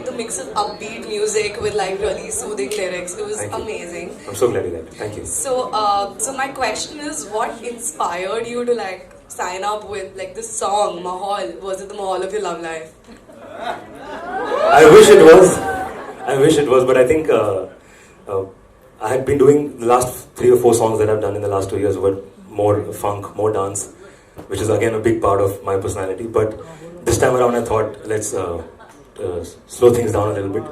like the mix of upbeat music with like really soothing lyrics. It was amazing. I'm so glad you liked it. Thank you. So my question is, what inspired you to like sign up with like this song Mahal? Was it the Mahal of your love life? I wish it was. I wish it was, but I think I had been doing the last 3 or 4 songs that I've done in the last 2 years were more funk, more dance, which is again a big part of my personality. But this time around, I thought let's slow things down a little bit.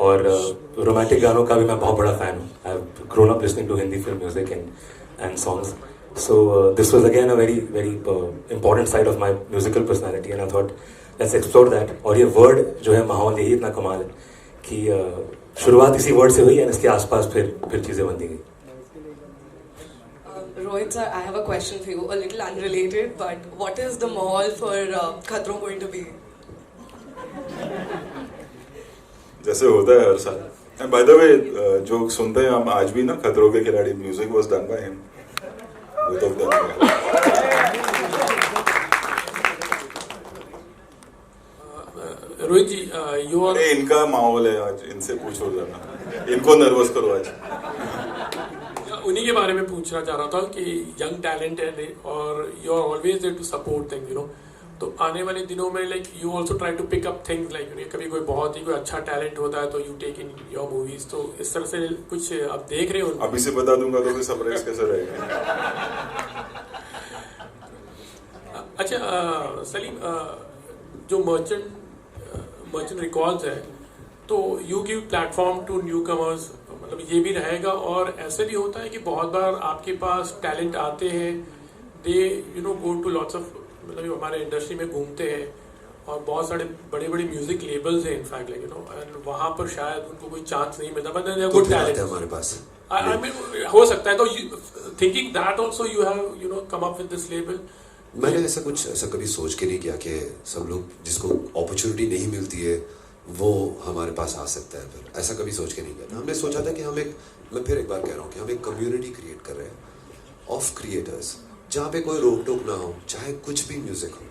और romantic गानों का भी मैं बहुत बड़ा fan हूँ. I've grown up listening to Hindi film music and songs. So this was again a very important side of my musical personality, and I thought let's explore that. और ये word जो है माहौल यही इतना कमाल है कि शुरुआत इसी वर्ड से हुई और इसके आसपास फिर चीजें बनती गई. Rohit sir, I have a question for you, a little unrelated, but what is the mahal for Khatron going to be? जैसे होता है हर साल. And by the way, जो सुनते हैं हम आज भी ना खतरों के खिलाड़ी, music was done by him. Both of them. Rohit ji, you are. इनका माहौल है आज, इनसे पूछो जरा, इनको नर्वस करो आज. उन्हीं के बारे में पूछना चाह रहा था कि यंग टैलेंट है और you are always there to support things, you know. तो आने वाले दिनों में like you also try to pick up things, like कभी कोई बहुत ही कोई अच्छा टैलेंट होता है तो you take in your movies. तो इस तरह से कुछ आप देख रहे हो? अभी से बता दूंगा तो फिर सरप्राइज कैसे रहेगा. अच्छा सलीम, जो मर्चेंट रिकॉर्ड्स है तो you give platform to newcomers, मतलब ये भी रहेगा. और ऐसे भी होता है कि बहुत बार आपके पास टैलेंट आते हैं, they you know go to lots of, मतलब हमारे इंडस्ट्री में घूमते हैं और बहुत सारे बड़े बड़े म्यूजिक लेबल्स हैं in fact, like you know, and वहाँ पर शायद उनको कोई चांस नहीं मिलता, बट गुड टैलेंट हमारे पास. आई मीन हो सकता है. तो thinking that also you have you know come up with this label. मैंने ऐसा कभी सोच के नहीं किया कि सब लोग जिसको अपॉर्चुनिटी नहीं मिलती है वो हमारे पास आ सकता है. फिर ऐसा कभी सोच के नहीं किया. हमने सोचा था कि मैं फिर एक बार कह रहा हूँ कि हम एक कम्युनिटी क्रिएट कर रहे हैं ऑफ क्रिएटर्स, जहाँ पे कोई रोक टोक ना हो, चाहे कुछ भी म्यूजिक हो,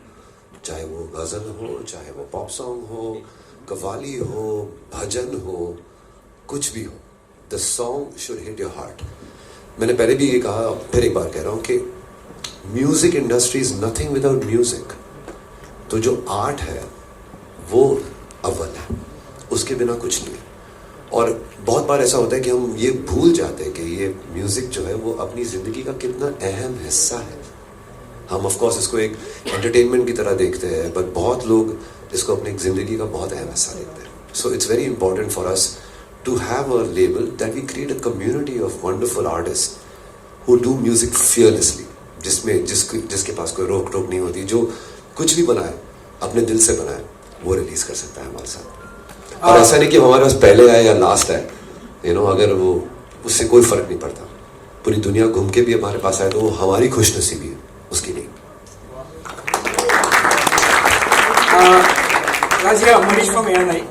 चाहे वो गज़ल हो, चाहे वो पॉप सॉन्ग हो, कव्वाली हो, भजन हो, कुछ भी हो. The song should hit your heart. मैंने पहले भी ये कहा, फिर एक बार कह रहा हूँ कि music industry is nothing without music. तो जो आर्ट है वो अव्वल है, उसके बिना कुछ नहीं. और बहुत बार ऐसा होता है कि हम ये भूल जाते हैं कि ये म्यूजिक जो है वो अपनी ज़िंदगी का कितना अहम हिस्सा है. हम ऑफ कोर्स इसको एक एंटरटेनमेंट की तरह देखते हैं, बट बहुत लोग इसको अपनी ज़िंदगी का बहुत अहम हिस्सा देखते हैं. So it's very important for us to have a label that we create a community of wonderful artist who do music fearlessly, जिसमें जिसके पास कोई रोक टोक नहीं होती, जो कुछ भी बनाए अपने दिल से बनाए वो रिलीज कर सकता है हमारे साथ. और ऐसा नहीं कि हमारे पास पहले आए या लास्ट आए, यू नो, अगर वो उससे कोई फर्क नहीं पड़ता. पूरी दुनिया घूम के भी हमारे पास आए तो वो हमारी खुशनसीबी है, उसकी नहीं. राज, मनीष फ्रॉम एआरआई.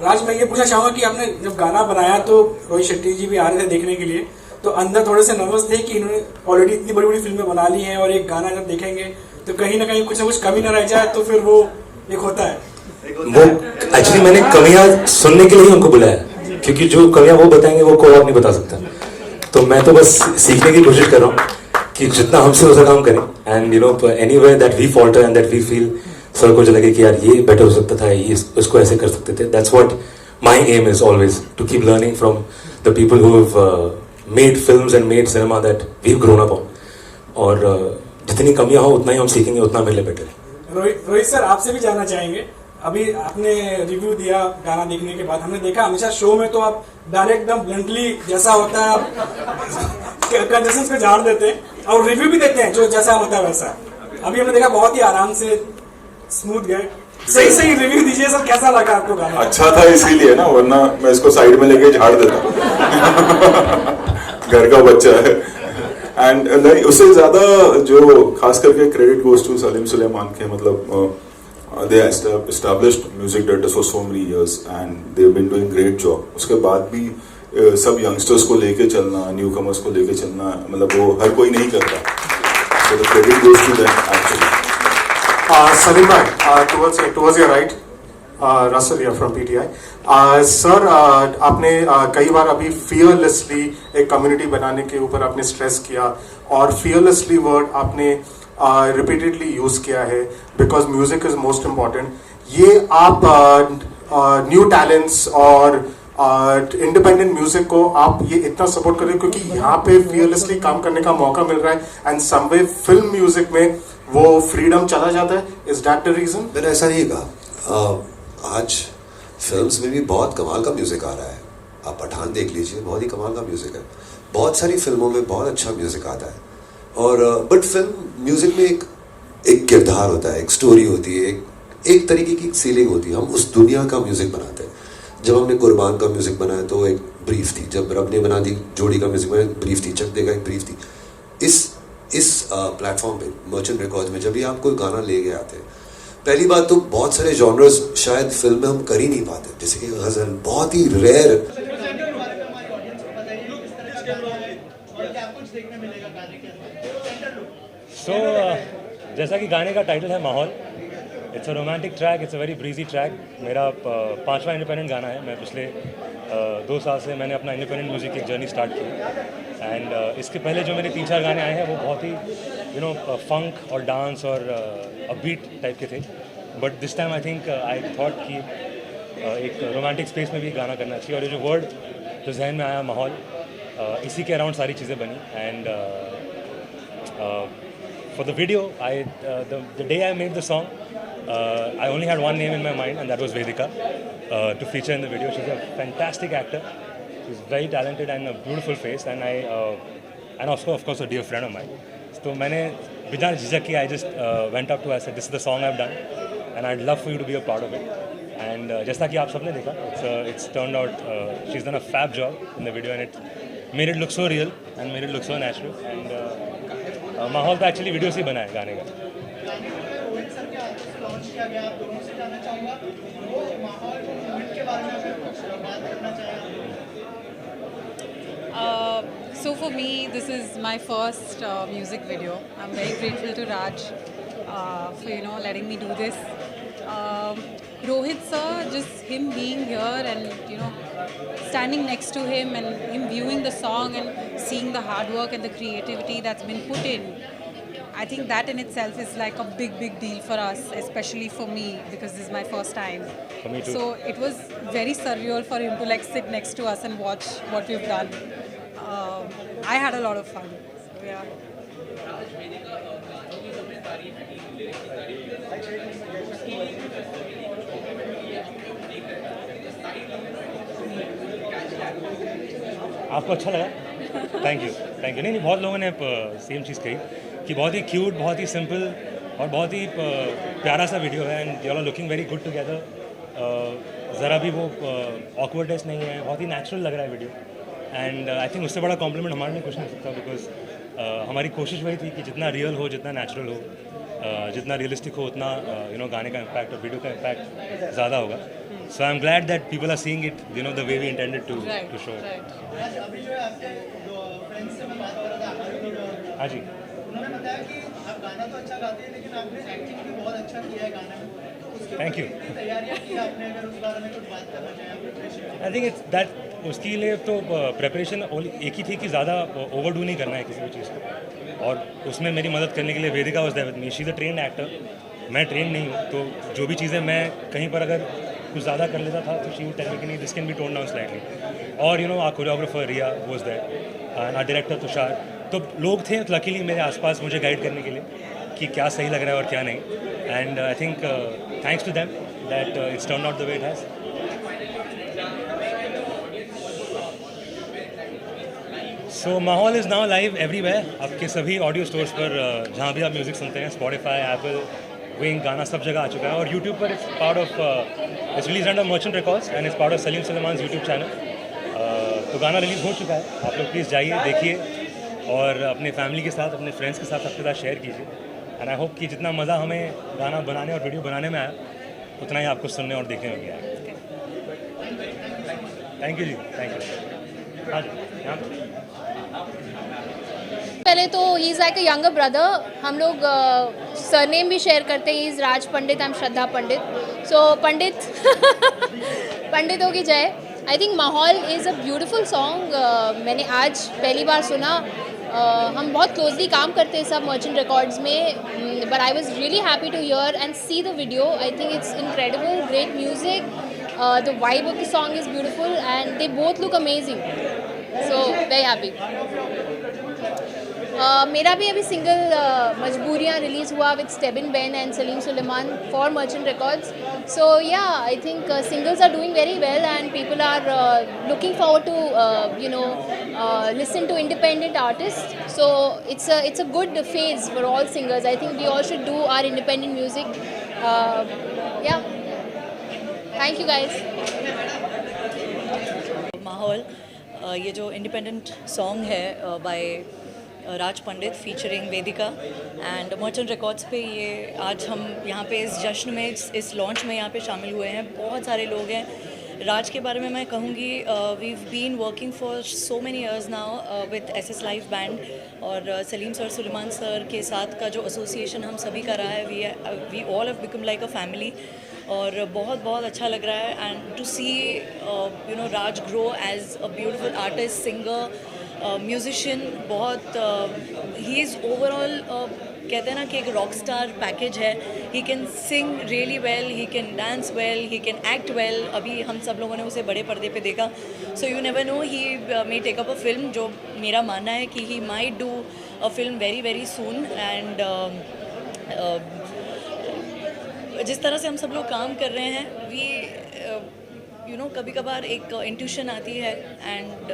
राज, मैं ये पूछना चाहूँगा कि आपने जब गाना बनाया तो रोहित शेट्टी जी भी आ रहे थे देखने के लिए, तो अंदर थोड़े से नर्वस थे कि इन्होंने ऑलरेडी इतनी बड़ी बड़ी फिल्में बना ली हैं और एक गाना जब देखेंगे तो कहीं ना कहीं कुछ ना कुछ कमी ना रह जाए, तो फिर वो एक होता है. वो एक्चुअली मैंने कमियां सुनने के लिए उनको बुलाया, क्योंकि जो कमियां वो बताएंगे वो कोई और नहीं बता सकता. तो मैं तो बस सीखने की कोशिश कर रहा हूँ कि जितना हमसे हो सका हम करें. And you know anywhere that we falter and that we feel sir को जो लगे कि यार ये बेटर हो सकता था, ये इसको ऐसे कर सकते थे, that's what my aim is always, to keep learning from the people who have made films and made cinema that we have grown up on. और जितनी कमियां हो उतना ही हम सीखेंगे, उतना मेरे लिए बेटर है. रोहित सर, आपसे भी जानना चाहेंगे, अभी आपने रिव्यू दिया गाना देखने के बाद, हमने देखा हमेशा शो में तो आप डायरेक्ट एकदम ब्लंटली जैसा होता है आप कंडीशंस पे झाड़ देते हैं और रिव्यू भी देते हैं जो जैसा होता है वैसा. अभी हमने देखा बहुत ही आराम से स्मूथ गए. सही रिव्यू दीजिए सर, कैसा लगा आपको गाना? अच्छा था इसीलिए ना, वरना मैं इसको साइड में लेके झाड़ देता. घर का बच्चा है. एंड नहीं, उससे ज्यादा जो खास करके credit goes to Salim Sulaiman के, मतलब they established music directors for so many years and they've been doing great job. उसके बाद भी सब यंगस्टर्स को लेके चलना, न्यू कमर्स को लेके चलना, मतलब वो हर कोई नहीं करता. So the credit goes to them actually. Salim bhai, towards your right, Rasaliya from PTI. Sir, आपने कई बार अभी फियरलेसली एक कम्युनिटी बनाने के ऊपर आपने स्ट्रेस किया, और फियरलेसली वर्ड आपने रिपीटेडली यूज किया है, because music is most important. ये आप न्यू टैलेंट्स और इंडिपेंडेंट म्यूजिक को आप ये इतना सपोर्ट कर रहे हो क्योंकि यहाँ पे फियरलेसली काम करने का मौका मिल रहा है, एंड समवे फिल्म म्यूजिक में वो फ्रीडम चला जाता है। Is that the reason? मैंने ऐसा नहीं कहा। आज फिल्म्स में भी बहुत कमाल का म्यूजिक आ रहा है। आप पठान देख लीजिए, बहुत ही कमाल का म्यूजिक है। बहुत सारी फिल्मों में बहुत अच्छा म्यूजिक आता है, और बट फिल्म म्यूजिक में एक किरदार होता है, एक स्टोरी होती है, एक तरीके की सीलिंग होती है। हम उस दुनिया का म्यूजिक बनाते हैं। जब हमने कुर्बान का म्यूजिक बनाया तो एक ब्रीफ थी, जब रब ने बना दी जोड़ी का म्यूजिक बनाया ब्रीफ थी, चक देगा एक ब्रीफ थी। इस प्लेटफॉर्म पे मर्चेंट रिकॉर्ड्स में जब भी आप कोई गाना ले के आते हैं, पहली बात तो बहुत सारे जॉनर्स शायद फिल्म में हम कर ही नहीं पाते, जैसे कि गजल बहुत ही रेयर। जैसा कि गाने का टाइटल है माहौल, it's a romantic track, it's a very breezy track. मेरा 5वां इंडिपेंडेंट गाना है। मैं पिछले 2 साल से मैंने अपना इंडिपेंडेंट म्यूजिक की एक जर्नी स्टार्ट की, एंड इसके पहले जो मेरे 3-4 गाने आए हैं वो बहुत ही फंक और डांस और बीट टाइप के थे, but this time I think I thought कि एक रोमांटिक स्पेस में भी गाना करना चाहिए, और ये जो वर्ड जो जहन में आया माहौल, इसी के अराउंड सारी चीज़ें बनी। And for the video, the day I made the song, I only had one name in my mind, and that was Vedika, to feature in the video. She's a fantastic actor. She's very talented and a beautiful face, and also of course a dear friend of mine. So मैंने बिना झिझक की I just went up to her, I said, this is the song I've done, and I'd love for you to be a part of it. And जैसा कि आप सबने देखा, it's turned out she's done a fab job in the video, and it made it look so real and made it look so natural. And माहौल तो actually video से ही बना है गाने का। So for me, this is my first music video. I'm very grateful to Raj for letting me do this. Rohit sir, just him being here and standing next to him and him viewing the song and seeing the hard work and the creativity that's been put in, I think that in itself is like a big deal for us, especially for me, because this is my first time. For me too. So it was very surreal for him to like sit next to us and watch what we've done. I had a lot of fun. So, yeah. आपको अच्छा लगा? Thank you. नहीं, बहुत लोगों ने same चीज़ कही कि बहुत ही क्यूट, बहुत ही सिंपल और बहुत ही प्यारा सा वीडियो है, and you are looking very good together. ज़रा भी वो ऑकवर्डनेस नहीं है, बहुत ही नेचुरल लग रहा है वीडियो, एंड आई थिंक उससे बड़ा कॉम्प्लीमेंट हमारे लिए कुछ नहीं सकता, बिकॉज हमारी कोशिश वही थी कि जितना रियल हो, जितना नेचुरल हो, जितना रियलिस्टिक हो, उतना गाने का इम्पैक्ट और वीडियो का इम्पैक्ट ज़्यादा होगा। So I am glad that people are seeing it the way we intended to show. हाँ जी, उन्होंने बताया कि आप गाना तो अच्छा गाते हैं, लेकिन आपने एक्टिंग भी बहुत अच्छा किया है गाने में। Thank you. तैयारियां की आपने, अगर उस बारे में कुछ बात करना चाहें preparation? I think it's that उसके लिए तो प्रिपरेशन एक ही थी कि ज़्यादा ओवरडू नहीं करना है किसी भी चीज़ को, और उसमें मेरी मदद करने के लिए Vedika was there with me. She is a trained actor, मैं ट्रेन नहीं हूँ, तो जो भी चीज़ें मैं कहीं पर अगर कुछ ज़्यादा कर लेता था तो शी वुड टेल मी कि नहीं, this can be tone down slightly. और our choreographer Riya was there and our director Tushar, तो लोग थे लकीली मेरे आसपास मुझे गाइड करने के लिए कि क्या सही लग रहा है और क्या नहीं, and I think thanks to them that it's turn out the way it has. So माहौल इज़ नाउ लाइव एवरीवेयर, आपके सभी ऑडियो स्टोर्स पर जहाँ भी आप म्यूज़िक सुनते हैं, स्पॉटिफाई, एप्पल, विंग, गाना सब जगह आ चुका है, और यूट्यूब पर it's part of it's release under Merchant Records and it's part of Salim Sulaiman YouTube channel. तो गाना रिलीज़ हो चुका है, आप लोग प्लीज़ जाइए, देखिए, और अपने फैमिली के साथ, अपने फ्रेंड्स के साथ, सबके साथ शेयर कीजिए, एंड आई होप कि जितना मज़ा हमें गाना बनाने और वीडियो बनाने में आया, उतना ही आपको सुनने और देखने में भी आया। Thank you ji, thank you. हाँ जी, यहाँ पहले तो he is like a younger brother, हम लोग सरनेम भी शेयर करते हैं, he is Raj Pandit, I am Shraddha Pandit, So Pandit, पंडितों की जय. I think माहौल is a beautiful song. मैंने आज पहली बार सुना. हम बहुत closely काम करते हैं सब Merchant Records में, but I was really happy to hear and see the video. I think it's incredible, great music. The vibe of the song is beautiful and they both look amazing. So very happy. मेरा भी अभी single Majbooriyan release हुआ with Stebin Ben and Salim Sulaiman for merchant records. So yeah I think singles are doing very well and people are looking forward to listen to independent artists. So it's a good phase for all singers. I think we all should do our independent music. Yeah. Thank you guys. माहौल ये जो independent song है by Raj Pandit featuring Vedika and Merchant Records पे, ये आज हम यहाँ पे इस जश्न में इस लॉन्च में यहाँ पे शामिल हुए हैं. बहुत सारे लोग हैं. राज के बारे में मैं कहूँगी we been working for so many years now with SS live band, और सलीम सर सुलेमान सर के साथ का जो एसोसिएशन हम सभी का रहा है, we all have become like a family. और बहुत बहुत अच्छा लग रहा है and to see Raj grow as a beautiful artist, singer, musician. बहुत ही इज़ ओवरऑल कहते हैं ना कि एक रॉक स्टार पैकेज है. He can sing really well, he can dance well, he can act well. अभी हम सब लोगों ने उसे बड़े पर्दे पे देखा. So you never know, he may take up a film. जो मेरा मानना है कि he might do a film very very soon. And जिस तरह से हम सब लोग काम कर रहे हैं, वी कभी कभार एक इंट्यूशन आती है. And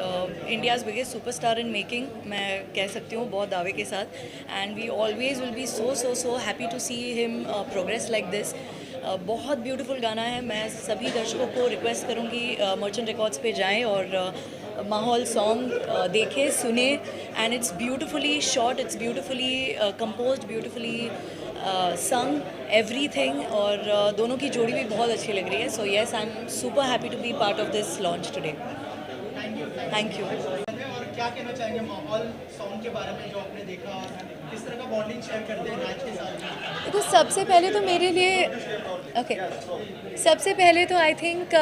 India's biggest superstar in making, मैं कह सकती हूँ बहुत दावे के साथ. And we always will be so happy to see him progress like this. बहुत ब्यूटीफुल गाना है. मैं सभी दर्शकों को रिक्वेस्ट करूँगी मर्चेंट रिकॉर्ड्स पे जाएं और माहौल सॉन्ग देखें, सुने. And it's beautifully shot, it's beautifully composed, beautifully sung everything. और दोनों की जोड़ी भी बहुत अच्छी लग रही है. So yes, I am super happy to be part of this launch today. Thank you. और क्या कहना चाहेंगे माहौल सॉन्ग के बारे में जो आपने देखा, और किस तरह का बॉन्डिंग शेयर करते हैं राज के साथ? तो सबसे पहले तो मेरे लिए सबसे पहले तो I think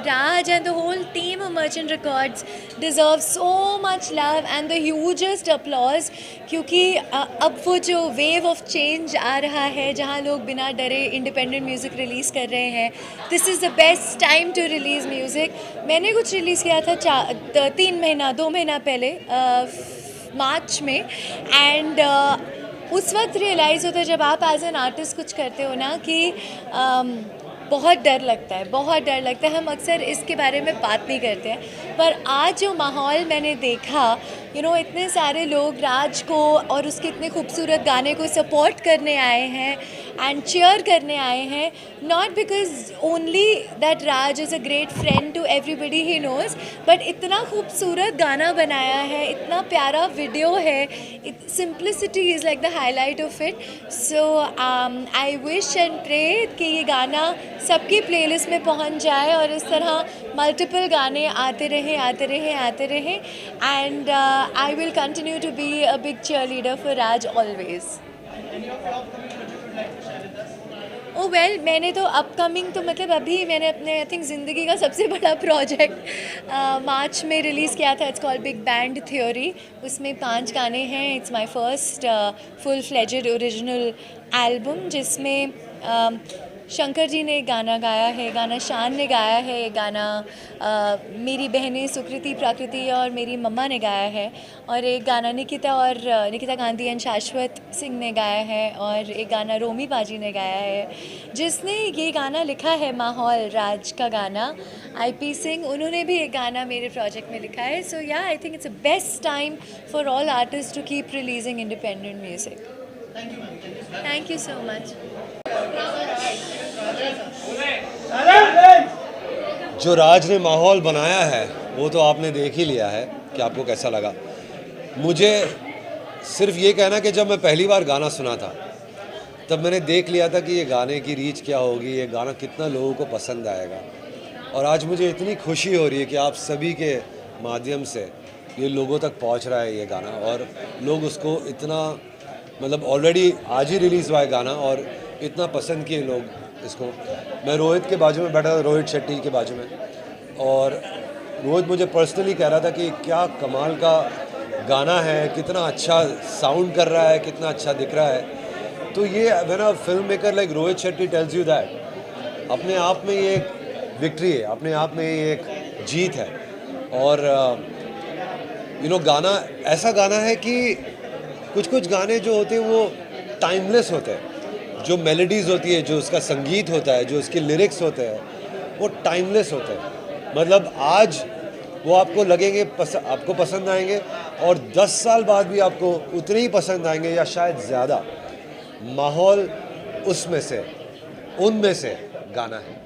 Raj and the whole team of Merchant Records deserve so much love and the hugest applause. क्योंकि अब वो जो वेव ऑफ चेंज आ रहा है, जहाँ लोग बिना डरे इंडिपेंडेंट म्यूज़िक रिलीज़ कर रहे हैं, this is the best time to release music. मैंने कुछ रिलीज़ किया था 2 महीना पहले मार्च में. एंड उस वक्त रियलाइज़ होता है जब आप एज एन आर्टिस्ट कुछ करते हो ना कि बहुत डर लगता है. हम अक्सर इसके बारे में बात नहीं करते हैं, पर आज जो माहौल मैंने देखा, इतने सारे लोग राज को और उसके इतने खूबसूरत गाने को सपोर्ट करने आए हैं एंड चीयर करने आए हैं. Not because only that Raj is a great friend to everybody he knows, but इतना खूबसूरत गाना बनाया है, इतना प्यारा वीडियो है. Simplicity is like the highlight of it. So I wish and pray कि ये गाना सबकी प्लेलिस्ट में पहुंच जाए और इस तरह मल्टीपल गाने आते रहें. And I will continue to be a big cheerleader for Raj always. Oh well, मैंने तो अपकमिंग तो मतलब अभी मैंने अपने आई थिंक ज़िंदगी का सबसे बड़ा प्रोजेक्ट मार्च में रिलीज़ किया था. It's called big band theory. उसमें 5 गाने हैं. It's my first full fledged original album, जिसमें शंकर जी ने गाना गाया है, गाना शान ने गाया है, गाना मेरी बहनें सुकृति प्राकृति और मेरी मम्मा ने गाया है, और एक गाना निकिता गांधी एंड शाश्वत सिंह ने गाया है, और एक गाना रोमी बाजी ने गाया है. जिसने ये गाना लिखा है माहौल, राज का गाना, IP सिंह, उन्होंने भी एक गाना मेरे प्रोजेक्ट में लिखा है. So yeah I think it's a best time for all artist to keep releasing independent music. Thank you so much. जो राज ने माहौल बनाया है वो तो आपने देख ही लिया है कि आपको कैसा लगा. मुझे सिर्फ ये कहना कि जब मैं पहली बार गाना सुना था तब मैंने देख लिया था कि ये गाने की रीच क्या होगी, ये गाना कितना लोगों को पसंद आएगा. और आज मुझे इतनी खुशी हो रही है कि आप सभी के माध्यम से ये लोगों तक पहुंच रहा है ये गाना, और लोग उसको इतना मतलब ऑलरेडी आज ही रिलीज़ हुआ है गाना और इतना पसंद किए लोग इसको। मैं रोहित के बाजू में बैठा था, रोहित शेट्टी के बाजू में, और रोहित मुझे पर्सनली कह रहा था कि क्या कमाल का गाना है, कितना अच्छा साउंड कर रहा है, कितना अच्छा दिख रहा है। तो ये when a film maker like Rohit Shetty tells you that, अपने आप में ये एक विक्ट्री है, अपने आप में ये एक जीत है। और गाना ऐसा गाना है कि कुछ कुछ गाने जो होते हैं वो टाइमलेस होते हैं, जो मेलोडीज़ होती है, जो उसका संगीत होता है, जो उसके लिरिक्स होते हैं, वो टाइमलेस होते हैं। मतलब आज वो आपको लगेंगे, आपको पसंद आएंगे, और 10 साल बाद भी आपको उतने ही पसंद आएंगे या शायद ज़्यादा। माहौल उसमें से, उनमें से गाना है।